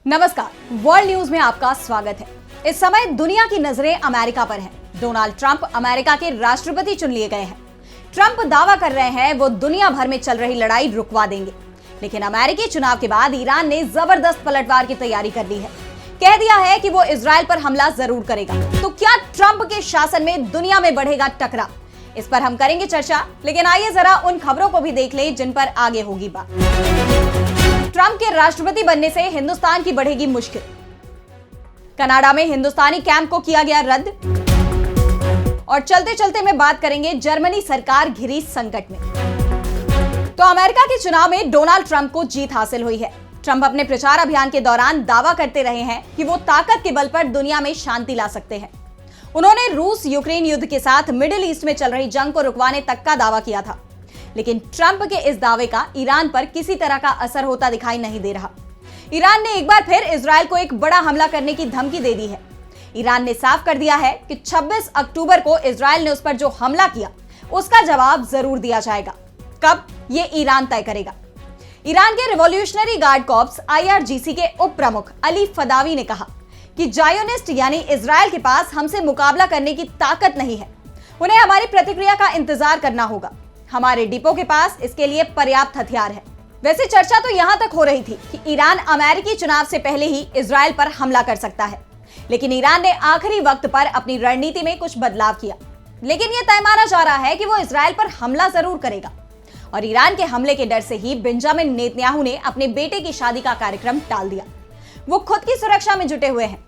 नमस्कार, world news में आपका स्वागत है। इस समय दुनिया की नजरें अमेरिका पर हैं। डोनाल्ड ट्रंप अमेरिका के राष्ट्रपति चुन लिए गए हैं। ट्रंप दावा कर रहे हैं वो दुनिया भर में चल रही लड़ाई रुकवा देंगे, लेकिन अमेरिकी चुनाव के बाद ईरान ने जबरदस्त पलटवार की तैयारी कर ली है। कह दिया है कि वो इजराइल पर हमला जरूर करेगा। तो क्या ट्रंप के शासन में दुनिया में बढ़ेगा टकराव? इस पर हम करेंगे चर्चा, लेकिन आइए जरा उन खबरों को भी देख लें जिन पर आगे होगी बात। ट्रंप के राष्ट्रपति बनने से हिंदुस्तान की बढ़ेगी मुश्किल। कनाडा में हिंदुस्तानी कैंप को किया गया रद्द। और चलते चलते में बात करेंगे जर्मनी सरकार घिरी संकट में। तो अमेरिका के चुनाव में डोनाल्ड ट्रंप को जीत हासिल हुई है। ट्रंप अपने प्रचार अभियान के दौरान दावा करते रहे हैं कि वो ताकत के बल पर दुनिया में शांति ला सकते हैं। उन्होंने रूस यूक्रेन युद्ध के साथ मिडिल ईस्ट में चल रही जंग को रुकवाने तक का दावा किया था, लेकिन ट्रंप के इस दावे का ईरान पर किसी तरह का असर होता दिखाई नहीं दे रहा। ईरान ने एक बार फिर इजराइल को एक बड़ा हमला करने की धमकी दे दी है। ईरान ने साफ कर दिया है कि 26 अक्टूबर को इजराइल ने उस पर जो हमला किया उसका जवाब जरूर दिया जाएगा। कब, ये ईरान तय करेगा। ईरान के रिवॉल्यूशनरी गार्ड कॉर्प्स IRGC के उप प्रमुख अली फदावी ने कहा कि जायोनिस्ट यानी इजराइल के पास हमसे मुकाबला करने की ताकत नहीं है। उन्हें हमारी प्रतिक्रिया का इंतजार करना होगा। हमारे डिपो के पास इसके लिए पर्याप्त हथियार है। वैसे चर्चा तो यहां तक हो रही थी कि ईरान अमेरिकी चुनाव से पहले ही इजराइल पर हमला कर सकता है, लेकिन ईरान ने आखिरी वक्त पर अपनी रणनीति में कुछ बदलाव किया। लेकिन यह तय माना जा रहा है कि वो इजराइल पर हमला जरूर करेगा। और ईरान के हमले के डर से ही बेंजामिन नेतन्याहू ने अपने बेटे की शादी का कार्यक्रम टाल दिया। वो खुद की सुरक्षा में जुटे हुए हैं।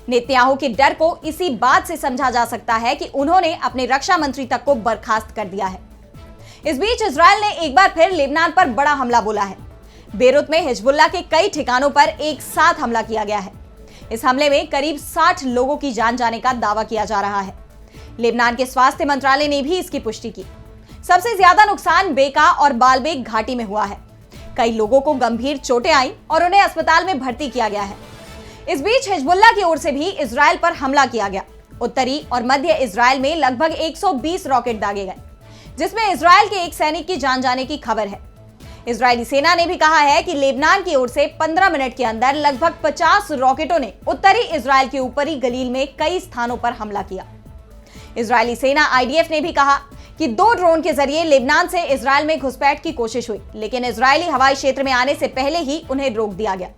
नेतन्याहू के डर को इसी बात से समझा जा सकता है कि उन्होंने अपने रक्षा मंत्री तक को बर्खास्त कर दिया है। इस बीच इजराइल ने एक बार फिर लेबनान पर बड़ा हमला बोला है। बेरूत में हिजबुल्लाह के कई ठिकानों पर एक साथ हमला किया गया है। इस हमले में करीब 60 लोगों की जान जाने का दावा किया जा रहा है। लेबनान के स्वास्थ्य मंत्रालय ने भी इसकी पुष्टि की। सबसे ज्यादा नुकसान बेका और बालबेक घाटी में हुआ है। कई लोगों को गंभीर चोटें आई और उन्हें अस्पताल में भर्ती किया गया है। इस बीच हिजबुल्लाह की ओर से भी इजराइल पर हमला किया गया। उत्तरी और मध्य इजराइल में लगभग 120 रॉकेट दागे गए, जिसमें इजराइल के एक सैनिक की जान जाने की खबर है। इजरायली सेना ने भी कहा है कि लेबनान की ओर से 15 मिनट के अंदर लगभग 50 रॉकेटों ने उत्तरी इजराइल के ऊपरी गलील में कई स्थानों पर हमला किया। इजरायली सेना IDF ने भी कहा कि 2 ड्रोन के जरिए लेबनान से इजराइल में घुसपैठ की कोशिश हुई, लेकिन इजरायली हवाई क्षेत्र में आने से पहले ही उन्हें रोक दिया गया।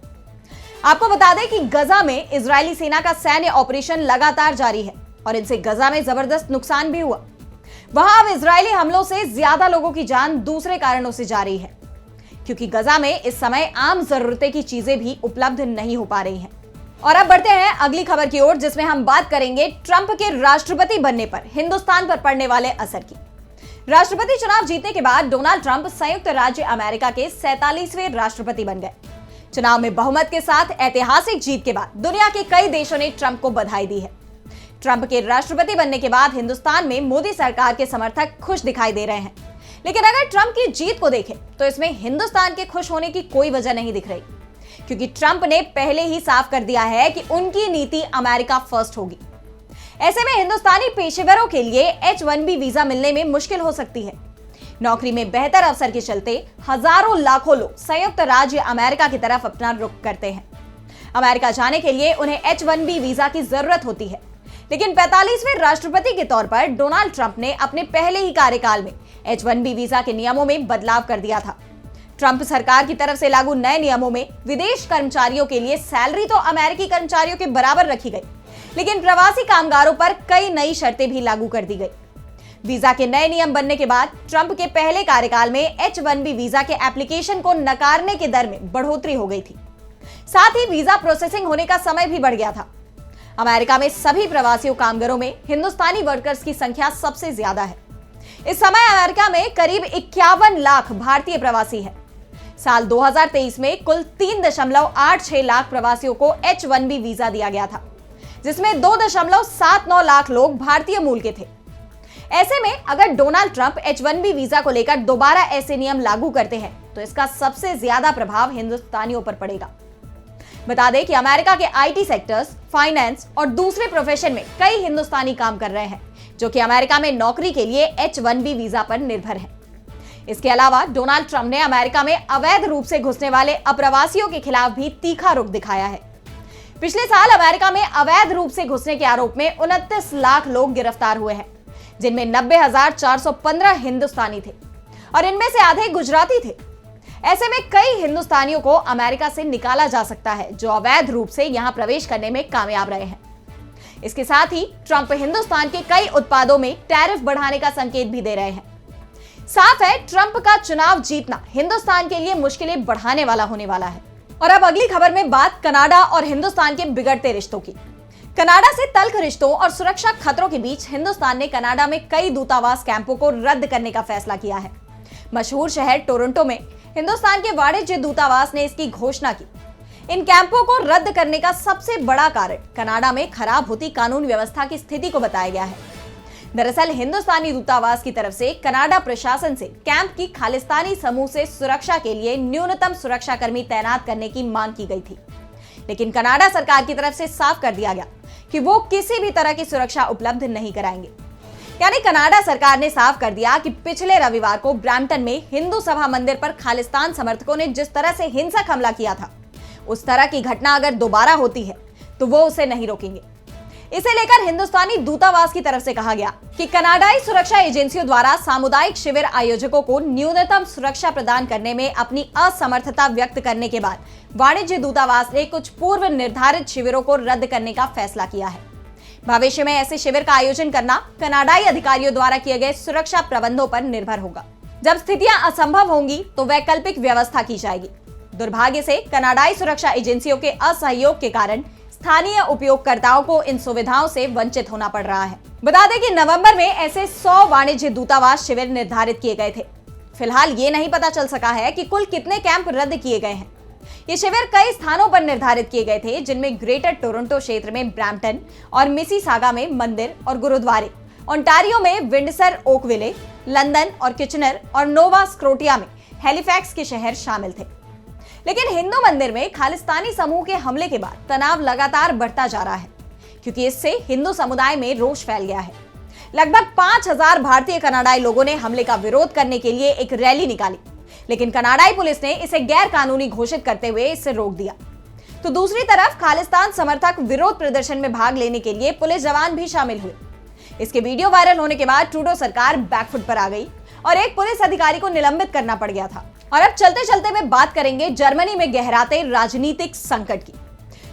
आपको बता दें कि गजा में इजरायली सेना का सैन्य ऑपरेशन लगातार जारी है और इनसे गजा में जबरदस्त नुकसान भी हुआ। वहां अब इजरायली हमलों से ज्यादा लोगों की जान दूसरे कारणों से जा रही है, क्योंकि गजा में इस समय आम जरूरतें की चीजें भी उपलब्ध नहीं हो पा रही हैं। और अब बढ़ते हैं अगली खबर की ओर, जिसमें हम बात करेंगे ट्रंप के राष्ट्रपति बनने पर हिंदुस्तान पर पड़ने वाले असर की। राष्ट्रपति चुनाव जीतने के बाद डोनाल्ड ट्रंप संयुक्त राज्य अमेरिका के 47वें राष्ट्रपति बन गए। चुनाव में बहुमत के साथ ऐतिहासिक जीत के बाद दुनिया के कई देशों ने ट्रंप को बधाई दी है। ट्रंप के राष्ट्रपति बनने के बाद हिंदुस्तान में मोदी सरकार के समर्थक खुश दिखाई दे रहे हैं। लेकिन अगर ट्रंप की जीत को देखें तो इसमें हिंदुस्तान के खुश होने की कोई वजह नहीं दिख रही, क्योंकि ट्रंप ने पहले ही साफ कर दिया है कि उनकी नीति अमेरिका फर्स्ट होगी। ऐसे में हिंदुस्तानी पेशेवरों के लिए H-1B वीजा मिलने में मुश्किल हो सकती है। नौकरी में बेहतर अवसर के चलते हजारों लाखों लोग संयुक्त राज्य अमेरिका की तरफ अपना रुख करते हैं। अमेरिका जाने के लिए उन्हें H-1B वीजा की जरूरत होती है, लेकिन 45वें राष्ट्रपति के तौर पर डोनाल्ड ट्रंप ने अपने पहले ही कार्यकाल में H-1B वीजा के नियमों में बदलाव कर दिया था। ट्रंप सरकार की तरफ से लागू नए नियमों में विदेश कर्मचारियों के लिए सैलरी तो अमेरिकी कर्मचारियों के बराबर रखी गई, लेकिन प्रवासी कामगारों पर कई नई शर्तें भी लागू कर दी गई। वीजा के नए नियम बनने के बाद ट्रंप के पहले कार्यकाल में H-1B वीजा के एप्लीकेशन को नकारने के दर में बढ़ोतरी हो गई थी। साथ ही वीजा प्रोसेसिंग होने का समय भी बढ़ गया था। अमेरिका में सभी प्रवासी कामगारों में हिंदुस्तानी वर्कर्स की संख्या सबसे ज्यादा है। इस समय अमेरिका में करीब 51 लाख भारतीय प्रवासी हैं। साल 2023 में कुल 3.86 लाख प्रवासियों को H-1B वीजा दिया गया था, जिसमें 2.79 लाख लोग भारतीय मूल के थे। ऐसे में अगर डोनाल्ड ट्रंप H-1B वीजा को लेकर दोबारा ऐसे नियम लागू करते हैं तो इसका सबसे ज्यादा प्रभाव हिंदुस्तानियों पर पड़ेगा। बता दें कि अमेरिका के IT सेक्टर्स, फाइनेंस और दूसरे प्रोफेशन में कई हिंदुस्तानी काम कर रहे हैं, जो कि अमेरिका में नौकरी के लिए H-1B वीजा पर निर्भर हैं। इसके अलावा डोनाल्ड ट्रंप ने अमेरिका में अवैध रूप से घुसने वाले अप्रवासियों के खिलाफ भी तीखा रुख दिखाया है। पिछले साल अमेरिका में अवैध रूप से घुसने के आरोप में 29 लाख लोग गिरफ्तार हुए हैं, जिनमें 90,415 हिंदुस्तानी थे और इनमें से आधे गुजराती थे। ऐसे में कई हिंदुस्तानियों को अमेरिका से निकाला जा सकता है जो अवैध रूप से यहां प्रवेश करने में कामयाब रहे हैं। इसके साथ ही ट्रंप हिंदुस्तान के कई उत्पादों में टैरिफ बढ़ाने का संकेत भी दे रहे हैं। साफ है, ट्रंप का चुनाव जीतना हिंदुस्तान के लिए मुश्किलें बढ़ाने वाला होने वाला है। और अब अगली खबर में बात कनाडा और हिंदुस्तान के बिगड़ते रिश्तों की। कनाडा से तल्ख रिश्तों और सुरक्षा खतरों के बीच हिंदुस्तान ने कनाडा में कई दूतावास कैंपों को रद्द करने का फैसला किया है। मशहूर शहर टोरंटो में हिंदुस्तान के वाणिज्य दूतावास ने इसकी घोषणा की। इन कैंपों को रद्द करने का सबसे बड़ा कारण कनाडा में खराब होती कानून व्यवस्था की स्थिति को बताया गया है। दरअसल हिंदुस्तानी दूतावास की तरफ से कनाडा प्रशासन से कैंप की खालिस्तानी समूह से सुरक्षा के लिए न्यूनतम सुरक्षा कर्मी तैनात करने की मांग की गई थी, लेकिन कनाडा सरकार की तरफ से साफ कर दिया गया कि वो किसी भी तरह की सुरक्षा उपलब्ध नहीं कराएंगे। यानी कनाडा सरकार ने साफ कर दिया कि पिछले रविवार को ब्रैम्पटन में हिंदू सभा मंदिर पर खालिस्तान समर्थकों ने जिस तरह से हिंसक हमला किया था, उस तरह की घटना अगर दोबारा होती है तो वो उसे नहीं रोकेंगे। इसे लेकर हिंदुस्तानी दूतावास की तरफ से कहा गया कि कनाडाई सुरक्षा एजेंसियों द्वारा सामुदायिक शिविर आयोजकों को न्यूनतम सुरक्षा प्रदान करने में अपनी असमर्थता व्यक्त करने के बाद वाणिज्य दूतावास ने कुछ पूर्व निर्धारित शिविरों को रद्द करने का फैसला किया है। भविष्य में ऐसे शिविर का आयोजन करना कनाडाई अधिकारियों द्वारा किए गए सुरक्षा प्रबंधों पर निर्भर होगा। जब स्थितियां असंभव होंगी तो वैकल्पिक व्यवस्था की जाएगी। दुर्भाग्य से कनाडाई सुरक्षा एजेंसियों के असहयोग के कारण स्थानीय उपयोगकर्ताओं को इन सुविधाओं से वंचित होना पड़ रहा है। बता दें कि नवंबर में ऐसे 100 वाणिज्य दूतावास शिविर निर्धारित किए गए थे। फिलहाल ये नहीं पता चल सका है कि कुल कितने कैंप रद्द किए गए हैं। ये शिविर कई स्थानों पर निर्धारित किए गए थे, जिनमें ग्रेटर टोरंटो क्षेत्र में ब्रैम्पटन और मिसिसागा में मंदिर और गुरुद्वारे, ओंटारियो में विंडसर ओकविले, लंदन और किचनर और नोवा स्क्रोटिया में हैलिफैक्स के शहर शामिल थे। लेकिन हिंदू मंदिर में खालिस्तानी समूह के हमले के बाद तनाव लगातार बढ़ता जा रहा है, क्योंकि इससे हिंदू समुदाय में रोष फैल गया है। लगभग 5,000 भारतीय कनाडाई लोगों ने हमले का विरोध करने के लिए एक रैली निकाली, लेकिन कनाडाई पुलिस ने इसे गैर कानूनी घोषित करते हुए इसे रोक दिया। तो दूसरी तरफ खालिस्तान समर्थक विरोध प्रदर्शन में भाग लेने के लिए पुलिस जवान भी शामिल हुए। इसके वीडियो वायरल होने के बाद ट्रूडो सरकार बैकफुट पर आ गई और एक पुलिस अधिकारी को निलंबित करना पड़ गया था। और अब चलते चलते में बात करेंगे जर्मनी में गहराते राजनीतिक संकट की।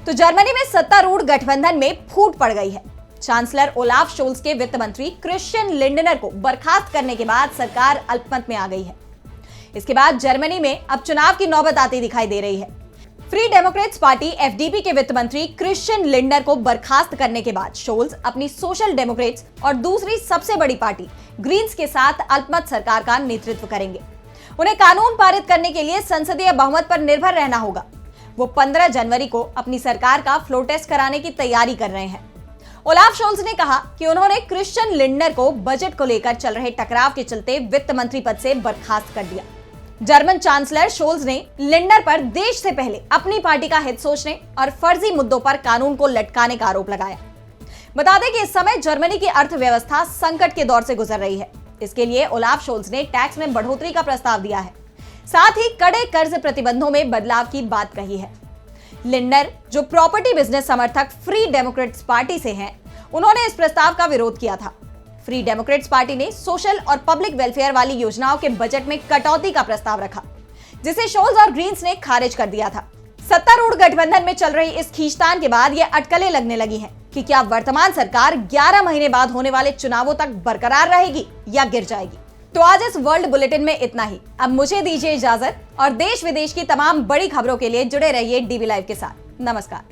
तो जर्मनी में सत्तारूढ़ गठबंधन में फूट पड़ गई है। चांसलर ओलाफ शोल्ज के वित्त मंत्री क्रिश्चियन लिंडनर को बर्खास्त करने के बाद सरकार अल्पमत में आ गई है। इसके बाद जर्मनी में अब चुनाव की नौबत आती दिखाई दे रही है। फ्री डेमोक्रेट्स पार्टी एफडीपी के वित्त मंत्री क्रिश्चियन लिंडनर को बर्खास्त करने के बाद शोल्ज अपनी सोशल डेमोक्रेट्स और दूसरी सबसे बड़ी पार्टी ग्रीन्स के साथ अल्पमत सरकार का नेतृत्व करेंगे। उन्हें कानून पारित करने के लिए संसदीय बहुमत पर निर्भर रहना होगा। वो 15 जनवरी को अपनी सरकार का फ्लोर टेस्ट कराने की तैयारी कर रहे हैं। ओलाफ शोल्ज ने कहा कि उन्होंने क्रिश्चियन लिंडनर को बजट को लेकर चल रहे टकराव के चलते वित्त मंत्री पद से बर्खास्त कर दिया। जर्मन चांसलर शोल्ज ने लिंडनर पर देश से पहले अपनी पार्टी का हित सोचने और फर्जी मुद्दों पर कानून को लटकाने का आरोप लगाया। बता दें कि इस समय जर्मनी की अर्थव्यवस्था संकट के दौर से गुजर रही है। इसके लिए ओलाफ शोल्ज ने टैक्स में बढ़ोतरी का प्रस्ताव दिया है, साथ ही कड़े कर्ज प्रतिबंधों में बदलाव की बात कही है। लिंडनर, जो प्रॉपर्टी बिजनेस समर्थक फ्री डेमोक्रेट्स पार्टी से हैं, उन्होंने इस प्रस्ताव का विरोध किया था। फ्री डेमोक्रेट्स पार्टी ने सोशल और पब्लिक वेलफेयर वाली योजनाओं के बजट में कटौती का प्रस्ताव रखा, जिसे शोल्ज और ग्रीन्स ने खारिज कर दिया था। सत्तारूढ़ गठबंधन में चल रही इस खींचतान के बाद ये अटकलें लगने लगी हैं कि क्या वर्तमान सरकार 11 महीने बाद होने वाले चुनावों तक बरकरार रहेगी या गिर जाएगी। तो आज इस वर्ल्ड बुलेटिन में इतना ही। अब मुझे दीजिए इजाजत और देश विदेश की तमाम बड़ी खबरों के लिए जुड़े रहिए डीवी लाइव के साथ। नमस्कार।